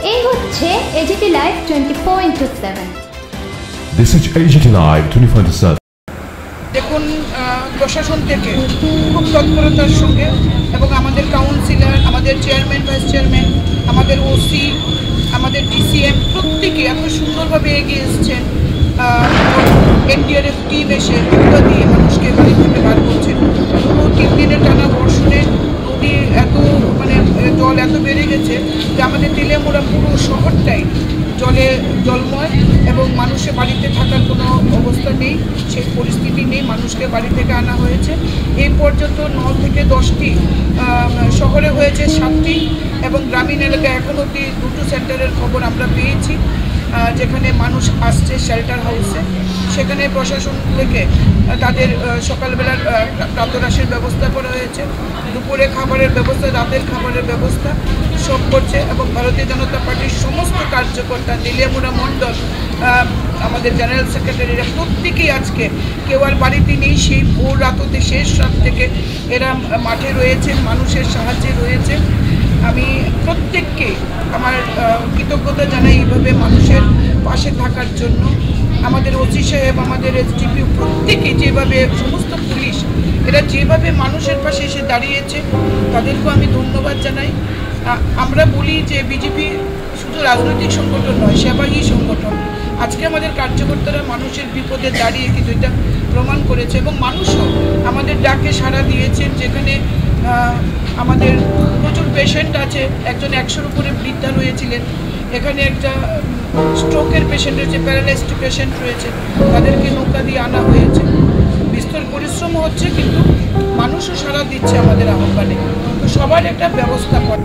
এই হচ্ছে AGT live 24/7। This is AGT Live 24/7। দেখুন, প্রশাসন থেকে খুব তৎপরতার সঙ্গে এবং আমাদের কাউন্সিলর, আমাদের চেয়ারম্যান, ভাইস চেয়ারম্যান, আমাদের ওসি, আমাদের ডিসিএম প্রত্যেকে এত সুন্দরভাবে এগিয়ে এসছেন। এনডিআরএফ টিম এসে নৌকা দিয়ে মানুষকে বাড়ি থেকে বার করছেন। পুরো 3 দিনের টানা বর্ষণে নদী জল এত বেড়ে গেছে যে আমাদের তেলিয়ামুড়া পুরো শহরটাই জলময় এবং মানুষের বাড়িতে থাকার কোনো অবস্থা নেই, সেই পরিস্থিতি নেই। মানুষকে বাড়ি থেকে আনা হয়েছে। এই পর্যন্ত 9 থেকে 10টি, শহরে হয়েছে 7টি এবং গ্রামীণ এলাকায় এখন অবধি 2টো সেন্টারের খবর আমরা পেয়েছি, যেখানে মানুষ আসছে শেল্টার হাউসে। সেখানে প্রশাসন থেকে তাদের সকালবেলার প্রাতরাশের ব্যবস্থা করা হয়েছে, দুপুরে খাবারের ব্যবস্থা, রাতের খাবারের ব্যবস্থা সব করছে এবং ভারতীয় জনতা পার্টির সমস্ত কার্যকর্তা, তেলিয়ামুড়া মণ্ডল, আমাদের জেনারেল সেক্রেটারিরা প্রত্যেকেই আজকে কেউ আর বাড়িতে নেই। সেই ভোর রাততে শেষ রাত থেকে এরা মাঠে রয়েছে, মানুষের সাহায্যে রয়েছে। আমি প্রত্যেককে আমার কৃতজ্ঞতা জানাই এইভাবে মানুষের পাশে থাকার জন্য। আমাদের ওসি সাহেব, আমাদের এসডিপিও প্রত্যেকে যেভাবে, সমস্ত পুলিশ এরা যেভাবে মানুষের পাশে এসে দাঁড়িয়েছে তাদেরকেও আমি ধন্যবাদ জানাই। আমরা বলি যে বিজেপি শুধু রাজনৈতিক সংগঠন নয়, সেবাহী সংগঠন। আজকে আমাদের কার্যকর্তারা মানুষের বিপদে দাঁড়িয়ে কিন্তু এটা প্রমাণ করেছে এবং মানুষও আমাদের ডাকে সাড়া দিয়েছেন। যেখানে আমাদের প্রচুর পেশেন্ট আছে, একজন 100-র উপরে বৃদ্ধা রয়েছিলেন, এখানে একটা স্ট্রোকের পেশেন্ট রয়েছে, প্যারালাইজড পেশেন্ট রয়েছে, তাদেরকে নৌকা দিয়ে আনা হয়েছে। বিস্তর পরিশ্রম হচ্ছে কিন্তু মানুষও সাড়া দিচ্ছে আমাদের আহ্বানে। তো সবার একটা ব্যবস্থা করে